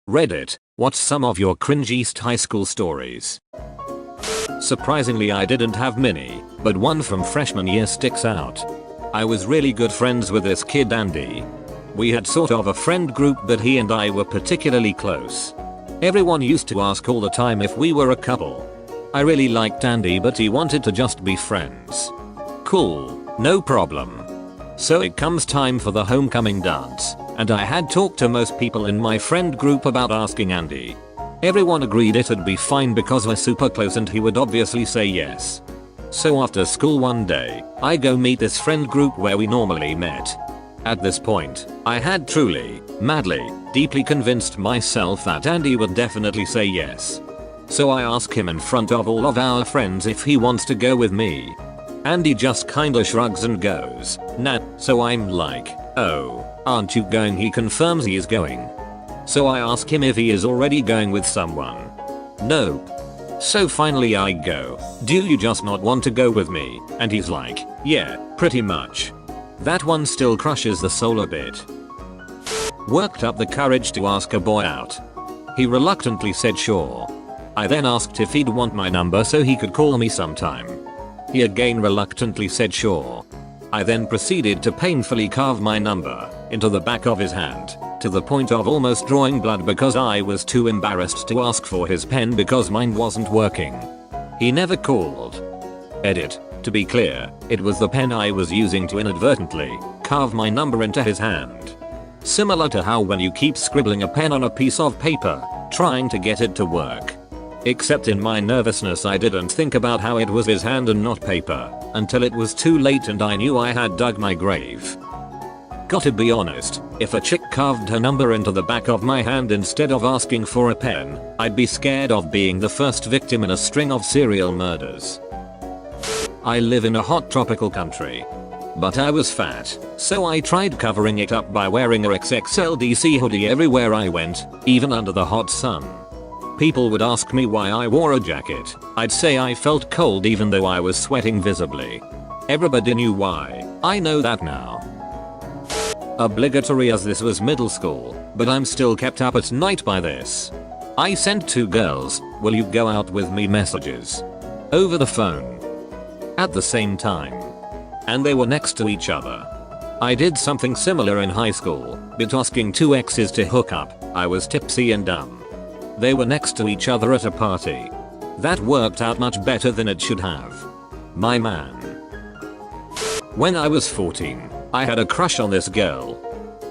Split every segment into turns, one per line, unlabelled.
Reddit, what's some of your cringiest high school stories? Surprisingly, I didn't have many, but one from freshman year sticks out. I was really good friends with this kid Andy. We had sort of a friend group, but he and I were particularly close. Everyone used to ask all the time if we were a couple. I really liked Andy, but he wanted to just be friends. Cool, no problem. So it comes time for the homecoming dance, and I had talked to most people in my friend group about asking Andy. Everyone agreed it'd be fine because we're super close and he would obviously say yes. So after school one day, I go meet this friend group where we normally met. At this point, I had truly, madly, deeply convinced myself that Andy would definitely say yes. So I ask him in front of all of our friends if he wants to go with me. Andy just kinda shrugs and goes, nah. So I'm like, oh, aren't you going? He confirms he is going. So I ask him if he is already going with someone. Nope. So finally I go, do you just not want to go with me? And he's like, yeah, pretty much. That one still crushes the soul a bit. Worked up the courage to ask a boy out. He reluctantly said sure. I then asked if he'd want my number so he could call me sometime. He again reluctantly said sure. I then proceeded to painfully carve my number into the back of his hand, to the point of almost drawing blood because I was too embarrassed to ask for his pen because mine wasn't working. He never called. Edit. To be clear, it was the pen I was using to inadvertently carve my number into his hand. Similar to how when you keep scribbling a pen on a piece of paper, trying to get it to work. Except in my nervousness I didn't think about how it was his hand and not paper, until it was too late and I knew I had dug my grave. Gotta be honest, if a chick carved her number into the back of my hand instead of asking for a pen, I'd be scared of being the first victim in a string of serial murders. I live in a hot tropical country. But I was fat, so I tried covering it up by wearing a XXL DC hoodie everywhere I went, even under the hot sun. People would ask me why I wore a jacket. I'd say I felt cold even though I was sweating visibly. Everybody knew why. I know that now. Obligatory as this was middle school, but I'm still kept up at night by this. I sent two girls, will you go out with me messages. Over the phone. At the same time. And they were next to each other. I did something similar in high school, but asking two exes to hook up, I was tipsy and dumb. They were next to each other at a party. That worked out much better than it should have. My man. When I was 14, I had a crush on this girl.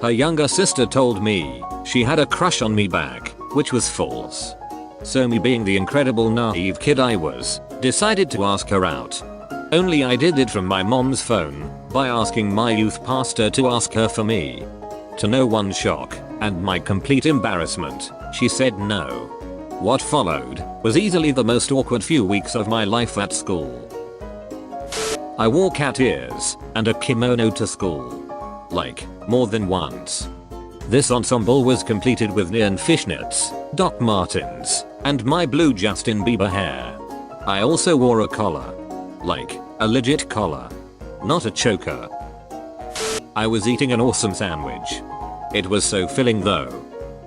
Her younger sister told me she had a crush on me back, which was false. So me being the incredible naive kid I was, decided to ask her out. Only I did it from my mom's phone, by asking my youth pastor to ask her for me. To no one's shock, and my complete embarrassment, she said no. What followed was easily the most awkward few weeks of my life at school. I wore cat ears and a kimono to school. Like, more than once. This ensemble was completed with neon fishnets, Doc Martens, and my blue Justin Bieber hair. I also wore a collar. Like, a legit collar. Not a choker. I was eating an awesome sandwich. It was so filling though.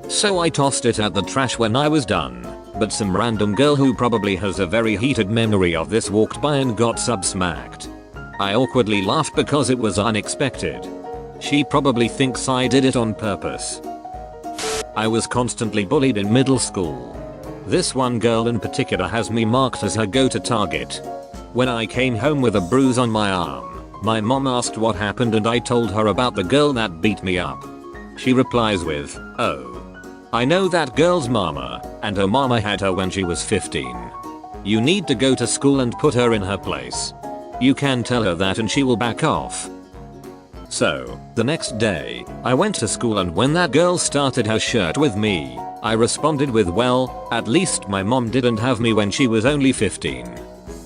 So I tossed it at the trash when I was done, but some random girl who probably has a very heated memory of this walked by and got sub-smacked. I awkwardly laughed because it was unexpected. She probably thinks I did it on purpose. I was constantly bullied in middle school. This one girl in particular has me marked as her go-to target. When I came home with a bruise on my arm, my mom asked what happened and I told her about the girl that beat me up. She replies with, oh. I know that girl's mama, and her mama had her when she was 15. You need to go to school and put her in her place. You can tell her that and she will back off. So, the next day, I went to school and when that girl started her shirt with me, I responded with well, at least my mom didn't have me when she was only 15.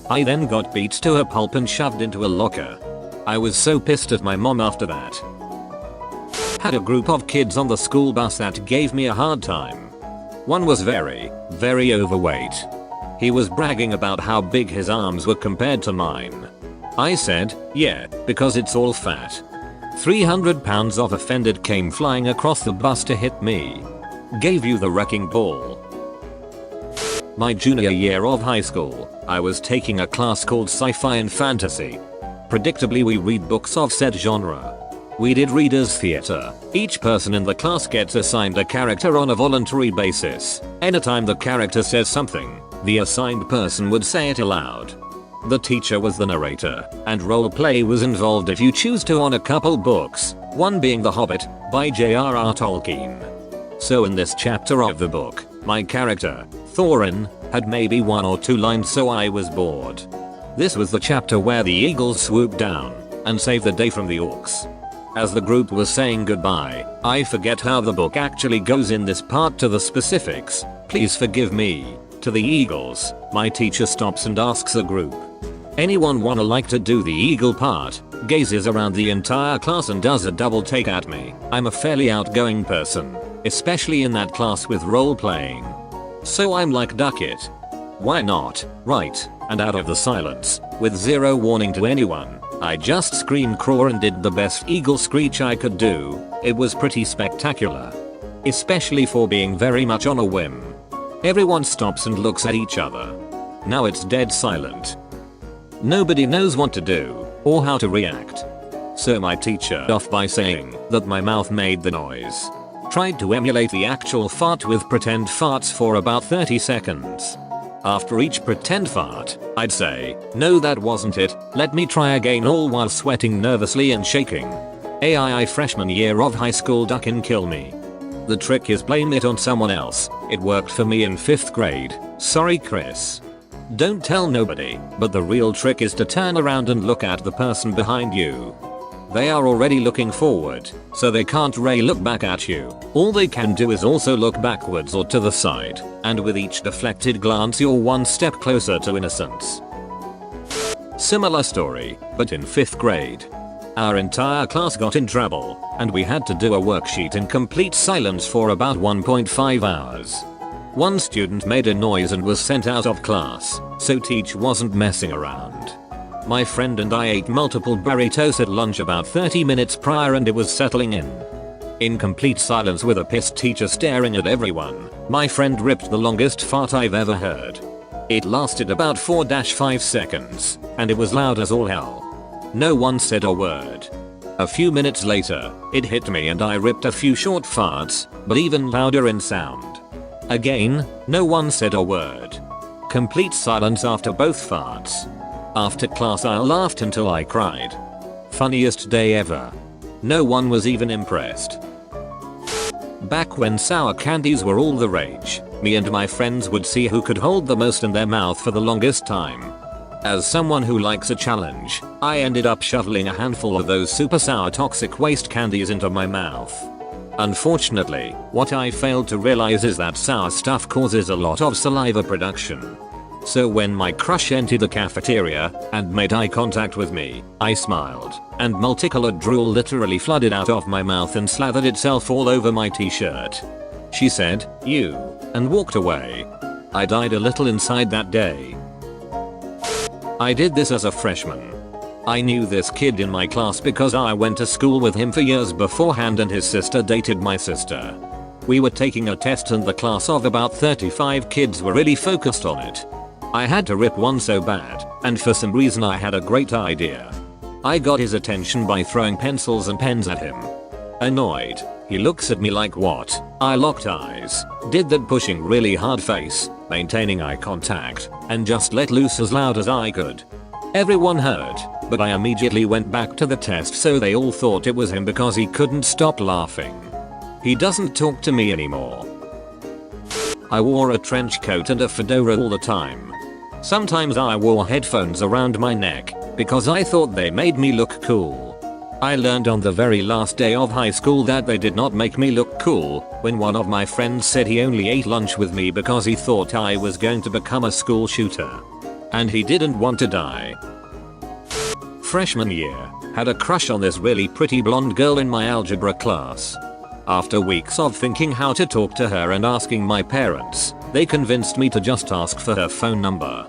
I then got beat to a pulp and shoved into a locker. I was so pissed at my mom after that. Had a group of kids on the school bus that gave me a hard time. One was very, very overweight. He was bragging about how big his arms were compared to mine. I said, yeah, because it's all fat. 300 pounds of offended came flying across the bus to hit me. Gave you the wrecking ball. My junior year of high school, I was taking a class called Sci-Fi and Fantasy. Predictably, we read books of said genre. We did readers theater. Each person in the class gets assigned a character on a voluntary basis. Anytime the character says something, the assigned person would say it aloud. The teacher was the narrator, and roleplay was involved if you choose to on a couple books, one being The Hobbit by J.R.R. Tolkien. So in this chapter of the book, my character, Thorin, had maybe 1 or 2 lines, so I was bored. This was the chapter where the eagles swooped down and saved the day from the orcs. As the group was saying goodbye, I forget how the book actually goes in this part to the specifics, please forgive me. To the eagles, my teacher stops and asks the group, anyone wanna like to do the eagle part? Gazes around the entire class and does a double take at me. I'm a fairly outgoing person, especially in that class with role playing. So I'm like, duck it. Why not, right? And out of the silence, with zero warning to anyone, I just screamed craw and did the best eagle screech I could do. It was pretty spectacular. Especially for being very much on a whim. Everyone stops and looks at each other. Now it's dead silent. Nobody knows what to do or how to react. So my teacher off by saying that my mouth made the noise. Tried to emulate the actual fart with pretend farts for about 30 seconds. After each pretend fart, I'd say, no, that wasn't it, let me try again, all while sweating nervously and shaking. AII freshman year of high school, duck and kill me. The trick is blame it on someone else. It worked for me in 5th grade. Sorry, Chris. Don't tell nobody, but the real trick is to turn around and look at the person behind you. They are already looking forward, so they can't really look back at you. All they can do is also look backwards or to the side, and with each deflected glance you're one step closer to innocence. Similar story, but in 5th grade. Our entire class got in trouble, and we had to do a worksheet in complete silence for about 1.5 hours. One student made a noise and was sent out of class, so teach wasn't messing around. My friend and I ate multiple burritos at lunch about 30 minutes prior and it was settling in. In complete silence with a pissed teacher staring at everyone, my friend ripped the longest fart I've ever heard. It lasted about 4-5 seconds, and it was loud as all hell. No one said a word. A few minutes later, it hit me and I ripped a few short farts, but even louder in sound. Again, no one said a word. Complete silence after both farts. After class I laughed until I cried. Funniest day ever. No one was even impressed. Back when sour candies were all the rage, me and my friends would see who could hold the most in their mouth for the longest time. As someone who likes a challenge, I ended up shoveling a handful of those super sour toxic waste candies into my mouth. Unfortunately, what I failed to realize is that sour stuff causes a lot of saliva production. So when my crush entered the cafeteria and made eye contact with me, I smiled, and multicolored drool literally flooded out of my mouth and slathered itself all over my t-shirt. She said, "You," and walked away. I died a little inside that day. I did this as a freshman. I knew this kid in my class because I went to school with him for years beforehand and his sister dated my sister. We were taking a test and the class of about 35 kids were really focused on it. I had to rip one so bad, and for some reason I had a great idea. I got his attention by throwing pencils and pens at him. Annoyed, he looks at me like what? I locked eyes, did that pushing really hard face, maintaining eye contact, and just let loose as loud as I could. Everyone heard, but I immediately went back to the test so they all thought it was him because he couldn't stop laughing. He doesn't talk to me anymore. I wore a trench coat and a fedora all the time. Sometimes I wore headphones around my neck because I thought they made me look cool. I learned on the very last day of high school that they did not make me look cool when one of my friends said he only ate lunch with me because he thought I was going to become a school shooter. And he didn't want to die. Freshman year, had a crush on this really pretty blonde girl in my algebra class. After weeks of thinking how to talk to her and asking my parents, they convinced me to just ask for her phone number.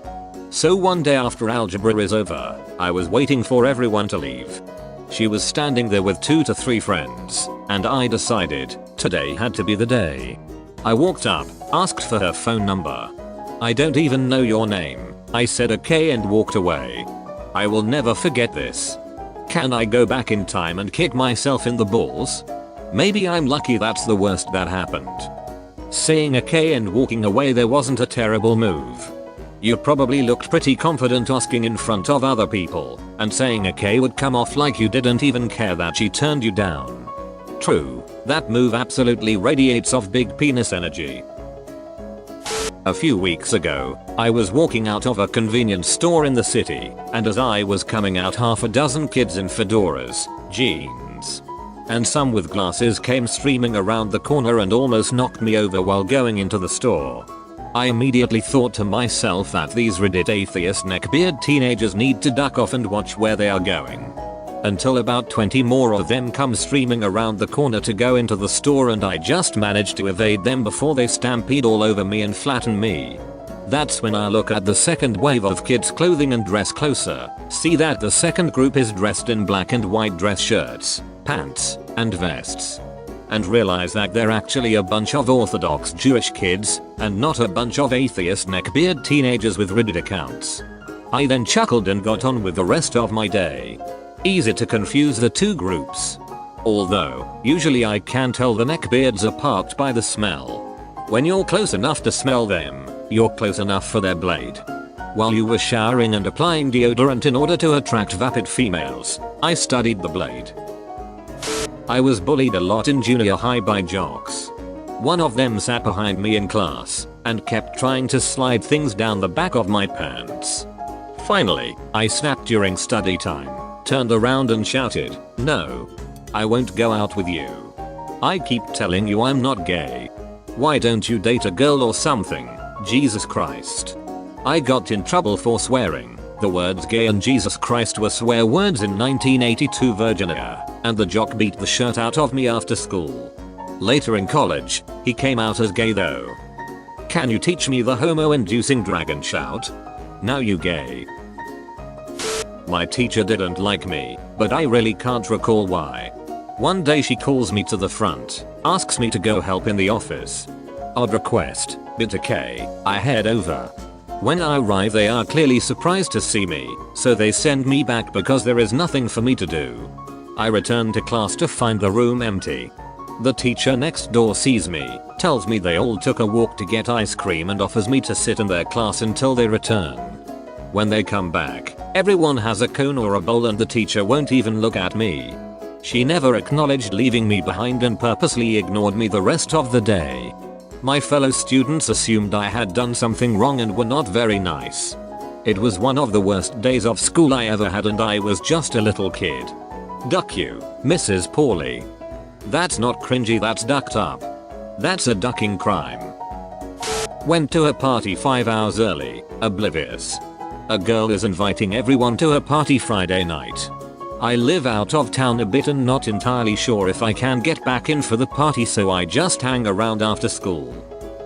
So one day after algebra is over, I was waiting for everyone to leave. She was standing there with 2 to 3 friends, and I decided today had to be the day. I walked up, asked for her phone number. "I don't even know your name," I said okay and walked away. I will never forget this. Can I go back in time and kick myself in the balls? Maybe I'm lucky that's the worst that happened. Saying okay and walking away there wasn't a terrible move. You probably looked pretty confident asking in front of other people, and saying okay would come off like you didn't even care that she turned you down. True, that move absolutely radiates off big penis energy. A few weeks ago, I was walking out of a convenience store in the city, and as I was coming out half a dozen kids in fedoras, jeans, and some with glasses came streaming around the corner and almost knocked me over while going into the store. I immediately thought to myself that these Reddit atheist neckbeard teenagers need to duck off and watch where they are going. Until about 20 more of them come streaming around the corner to go into the store and I just managed to evade them before they stampede all over me and flatten me. That's when I look at the second wave of kids' clothing and dress closer, see that the second group is dressed in black and white dress shirts, pants, and vests, and realize that they're actually a bunch of Orthodox Jewish kids, and not a bunch of atheist neckbeard teenagers with Reddit accounts. I then chuckled and got on with the rest of my day. Easy to confuse the two groups. Although, usually I can tell the neckbeards apart by the smell. When you're close enough to smell them, you're close enough for their blade. While you were showering and applying deodorant in order to attract vapid females, I studied the blade. I was bullied a lot in junior high by jocks. One of them sat behind me in class and kept trying to slide things down the back of my pants. Finally, I snapped during study time, turned around and shouted, "No. I won't go out with you. I keep telling you I'm not gay. Why don't you date a girl or something? Jesus Christ." I got in trouble for swearing. The words gay and Jesus Christ were swear words in 1982 Virginia, and the jock beat the shirt out of me after school. Later in college, he came out as gay though. Can you teach me the homo-inducing dragon shout? Now you gay. My teacher didn't like me, but I really can't recall why. One day she calls me to the front, asks me to go help in the office. Odd request, but okay, I head over. When I arrive they are clearly surprised to see me, so they send me back because there is nothing for me to do. I return to class to find the room empty. The teacher next door sees me, tells me they all took a walk to get ice cream and offers me to sit in their class until they return. When they come back, everyone has a cone or a bowl and the teacher won't even look at me. She never acknowledged leaving me behind and purposely ignored me the rest of the day. My fellow students assumed I had done something wrong and were not very nice. It was one of the worst days of school I ever had and I was just a little kid. Duck you, Mrs. Pauly. That's not cringy, that's ducked up. That's a ducking crime. Went to a party 5 hours early, oblivious. A girl is inviting everyone to a party Friday night. I live out of town a bit and not entirely sure if I can get back in for the party, so I just hang around after school.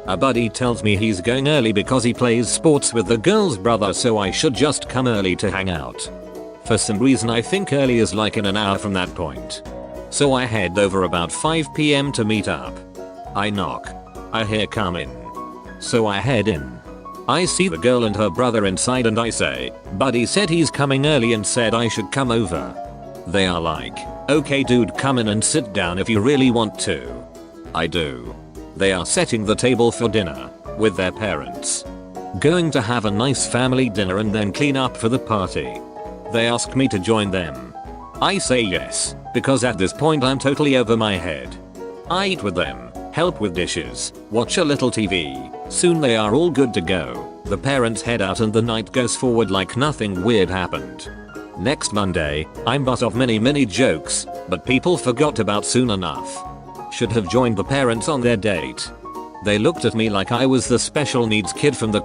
A buddy tells me he's going early because he plays sports with the girl's brother, so I should just come early to hang out. For some reason I think early is like in an hour from that point. So I head over about 5 PM to meet up. I knock. I hear "come in." So I head in. I see the girl and her brother inside and I say, "Buddy said he's coming early and said I should come over." They are like, "Okay dude, come in and sit down if you really want to." I do. They are setting the table for dinner, with their parents. Going to have a nice family dinner and then clean up for the party. They ask me to join them. I say yes, because at this point I'm totally over my head. I eat with them, help with dishes, watch a little TV. Soon they are all good to go. The parents head out and the night goes forward like nothing weird happened. Next Monday, I'm butt of many jokes, but people forgot about soon enough. Should have joined the parents on their date. They looked at me like I was the special needs kid from the